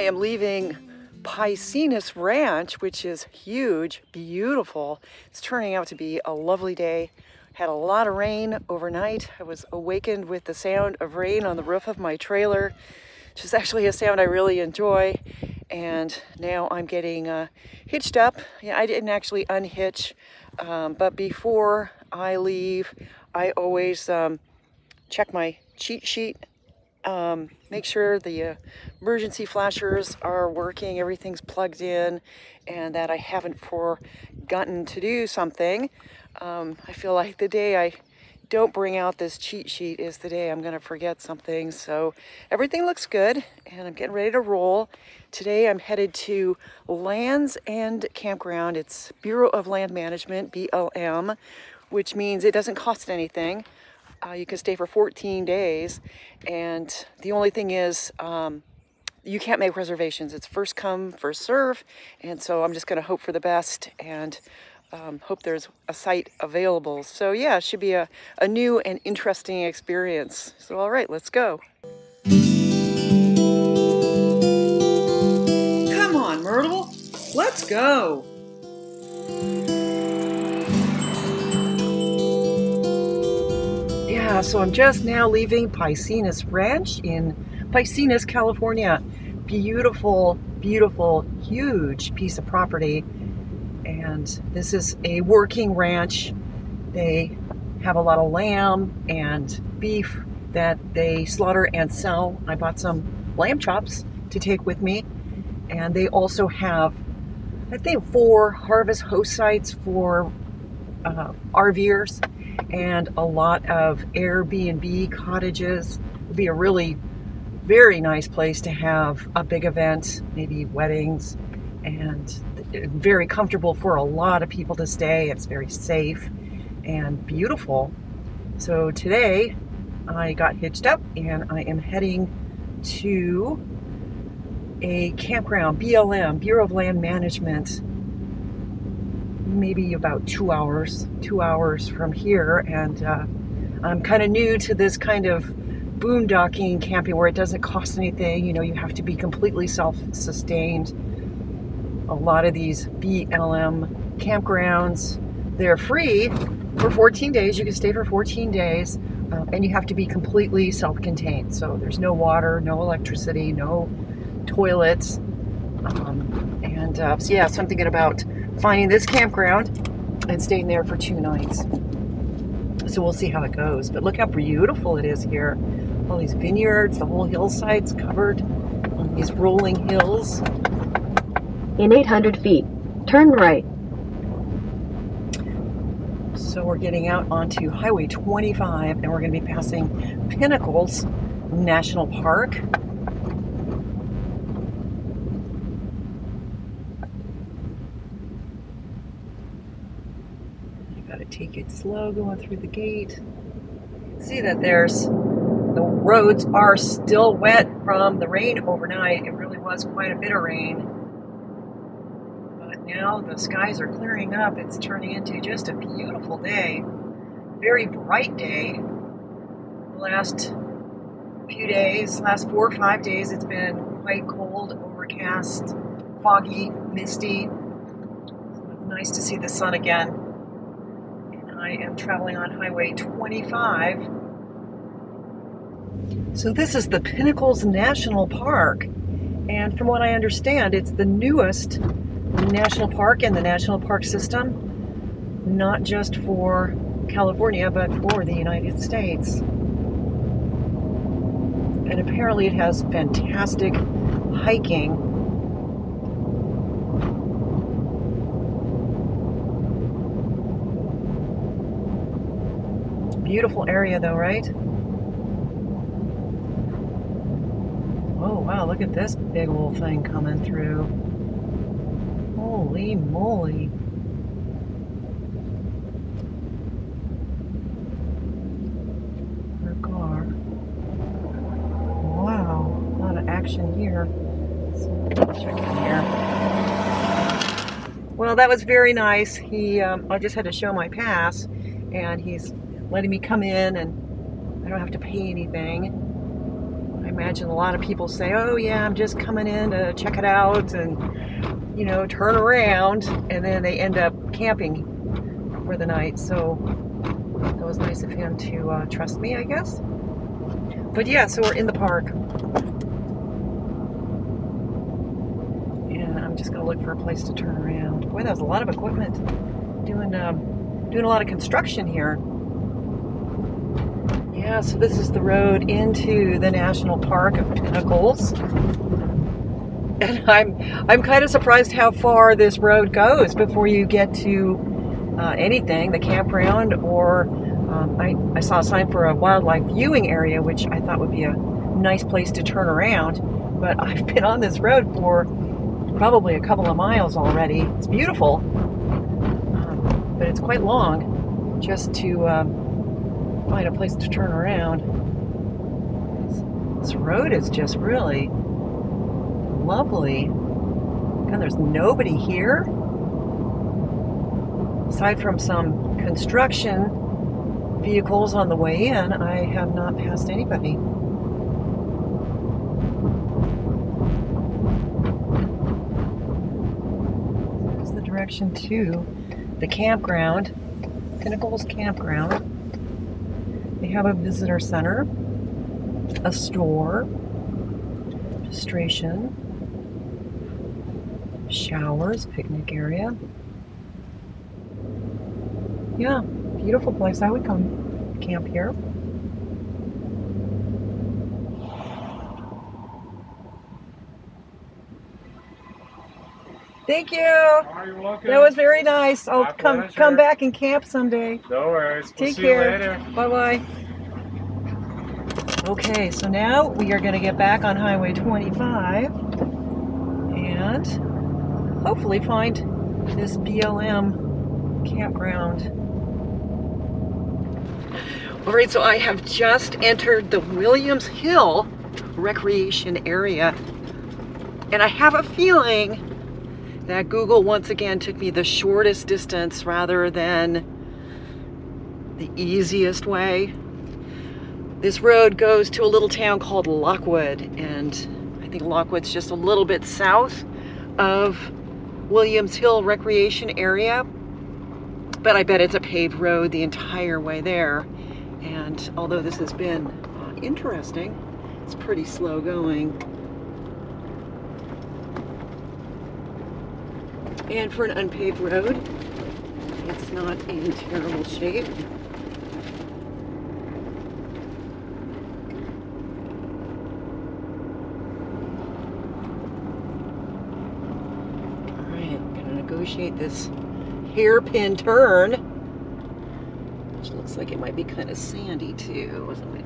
am leaving Paicines Ranch, which is huge, beautiful. It's turning out to be a lovely day. Had a lot of rain overnight. I was awakened with the sound of rain on the roof of my trailer, which is actually a sound I really enjoy. And now I'm getting hitched up. Yeah, I didn't actually unhitch, but before I leave, I always check my cheat sheet. Make sure the emergency flashers are working, everything's plugged in, and that I haven't forgotten to do something. I feel like the day I don't bring out this cheat sheet is the day I'm going to forget something. So everything looks good, and I'm getting ready to roll. Today I'm headed to Lands and Campground. It's Bureau of Land Management, BLM, which means it doesn't cost anything. You can stay for 14 days, and the only thing is you can't make reservations. It's first come, first serve, and so I'm just going to hope for the best and hope there's a site available. So yeah, it should be a new and interesting experience. So all right, let's go. Come on, Myrtle, let's go. Yeah, so I'm just now leaving Paicines Ranch in Paicines, California. Beautiful, beautiful, huge piece of property. And this is a working ranch. They have a lot of lamb and beef that they slaughter and sell. I bought some lamb chops to take with me. And they also have, I think, 4 harvest host sites for RVers. And a lot of Airbnb cottages. It would be a really very nice place to have a big event, maybe weddings, and very comfortable for a lot of people to stay. It's very safe and beautiful. So today I got hitched up and I am heading to a campground, BLM, Bureau of Land Management, maybe about 2 hours from here. And I'm kind of new to this kind of boondocking camping where it doesn't cost anything. You know, you have to be completely self-sustained. A lot of these BLM campgrounds, they're free for 14 days. You can stay for 14 days and you have to be completely self-contained. So there's no water, no electricity, no toilets. So yeah, so I'm thinking about finding this campground and staying there for 2 nights. So we'll see how it goes. But look how beautiful it is here. All these vineyards, the whole hillside's covered on these rolling hills. In 800 feet, turn right. So we're getting out onto Highway 25 and we're going to be passing Pinnacles National Park. Take it slow going through the gate. See that the roads are still wet from the rain overnight. It really was quite a bit of rain. But now the skies are clearing up. It's turning into just a beautiful day. Very bright day. The last few days, last 4 or 5 days, it's been quite cold, overcast, foggy, misty. So it's nice to see the sun again. I am traveling on Highway 25. So this is the Pinnacles National Park. And from what I understand, it's the newest national park in the national park system, not just for California, but for the United States. And apparently it has fantastic hiking. Beautiful area though, right? Oh wow, look at this big old thing coming through. Holy moly. Her car. Wow, a lot of action here. So let's check in here. Well, that was very nice. I just had to show my pass, and he's letting me come in, and I don't have to pay anything. I imagine a lot of people say, oh yeah, I'm just coming in to check it out and, you know, turn around, and then they end up camping for the night. So that was nice of him to trust me, I guess. But yeah, so we're in the park. And I'm just gonna look for a place to turn around. Boy, there's a lot of equipment doing a lot of construction here. Yeah, so this is the road into the National Park of Pinnacles. And I'm kind of surprised how far this road goes before you get to anything, the campground, or I saw a sign for a wildlife viewing area, which I thought would be a nice place to turn around. But I've been on this road for probably a couple of miles already. It's beautiful, but it's quite long just to find a place to turn around. This road is just really lovely. God, there's nobody here aside from some construction vehicles on the way in. I have not passed anybody. This is the direction to the campground, Pinnacles Campground. They have a visitor center, a store, registration, showers, picnic area. Yeah, beautiful place. I would come camp here. Thank you. Oh, you're welcome. That was very nice. I'll My come pleasure. back and camp someday. No worries. We'll Take see care. you later. Bye-bye. Okay, so now we are going to get back on Highway 25 and hopefully find this BLM campground. All right, so I have just entered the Williams Hill recreation area, and I have a feeling that Google once again took me the shortest distance rather than the easiest way. This road goes to a little town called Lockwood, and I think Lockwood's just a little bit south of Williams Hill recreation area, but I bet it's a paved road the entire way there. And although this has been interesting, it's pretty slow going. And for an unpaved road, it's not in terrible shape. All right, I'm gonna negotiate this hairpin turn, which looks like it might be kind of sandy too, isn't it?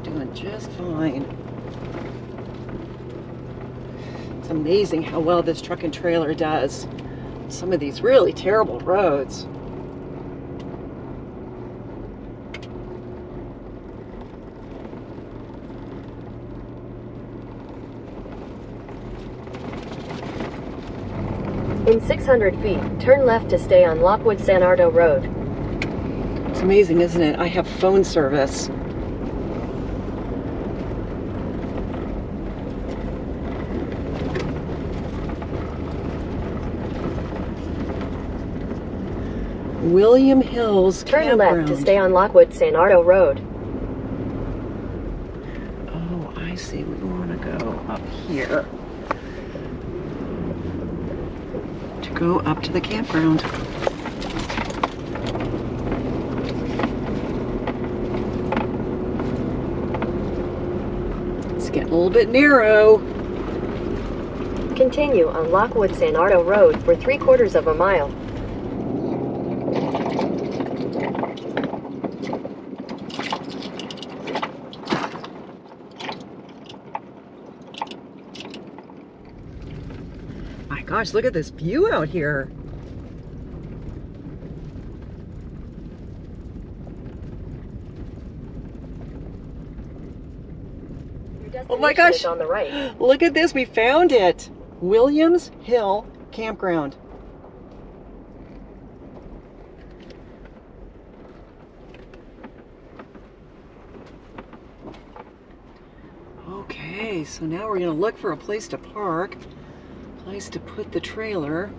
Doing just fine. It's amazing how well this truck and trailer does some of these really terrible roads. In 600 feet, turn left to stay on Lockwood San Ardo Road. It's amazing, isn't it? I have phone service. William Hills Turn Campground. left to stay on Lockwood San Ardo Road. Oh, I see. We want to go up here to go up to the campground. It's getting a little bit narrow. Continue on Lockwood San Ardo Road for 3/4 of a mile. My gosh, look at this view out here. Oh my gosh, is on the right. Look at this, we found it. Williams Hill Campground. Okay, so now we're gonna look for a place to park, place to put the trailer.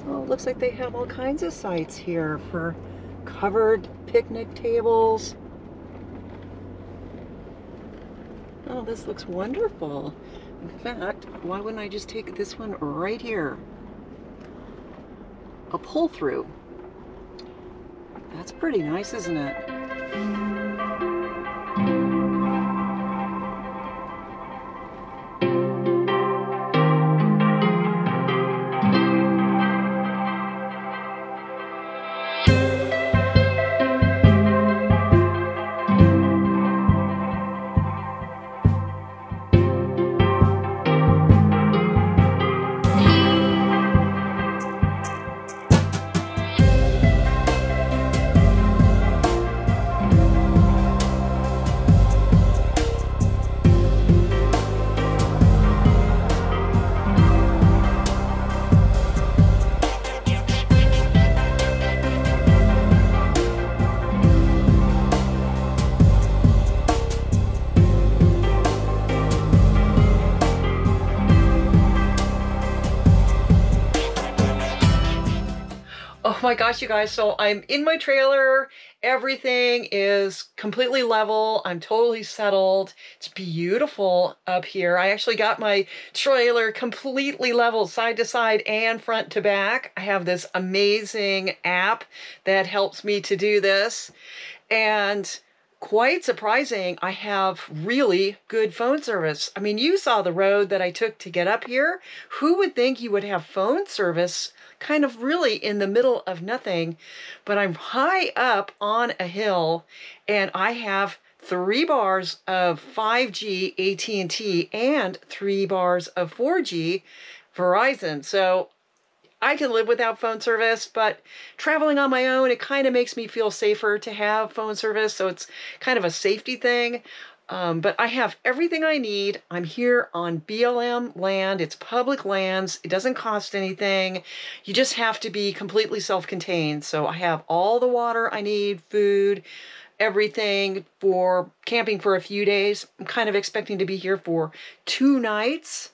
Oh, it looks like they have all kinds of sites here for covered picnic tables. Oh, this looks wonderful. In fact, why wouldn't I just take this one right here? A pull-through. That's pretty nice, isn't it? Oh my gosh, you guys, so I'm in my trailer. Everything is completely level. I'm totally settled. It's beautiful up here. I actually got my trailer completely level side to side and front to back. I have this amazing app that helps me to do this. And quite surprising, I have really good phone service. I mean, you saw the road that I took to get up here. Who would think you would have phone service kind of really in the middle of nothing? But I'm high up on a hill and I have 3 bars of 5G AT&T and 3 bars of 4G Verizon. So I can live without phone service, but traveling on my own, it kind of makes me feel safer to have phone service. So it's kind of a safety thing. But I have everything I need. I'm here on BLM land. It's public lands. It doesn't cost anything. You just have to be completely self-contained. So I have all the water I need, food, everything for camping for a few days. I'm kind of expecting to be here for 2 nights.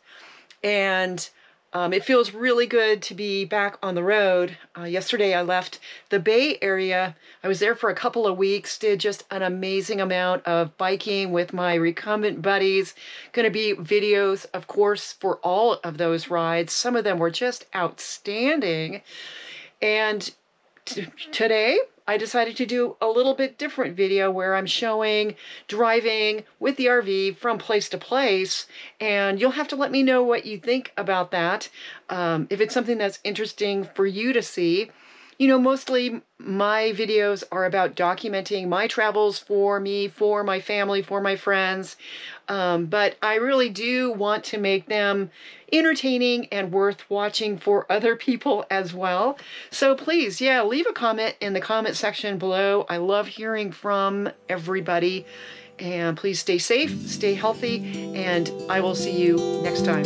And it feels really good to be back on the road. Yesterday I left the Bay Area. I was there for a couple of weeks, did just an amazing amount of biking with my recumbent buddies. Going to be videos, of course, for all of those rides. Some of them were just outstanding. And today I decided to do a little bit different video where I'm showing driving with the RV from place to place, and you'll have to let me know what you think about that. If it's something that's interesting for you to see. You know, mostly my videos are about documenting my travels for me, for my family, for my friends. But I really do want to make them entertaining and worth watching for other people as well. So please, yeah, leave a comment in the comment section below. I love hearing from everybody. And please stay safe, stay healthy, and I will see you next time.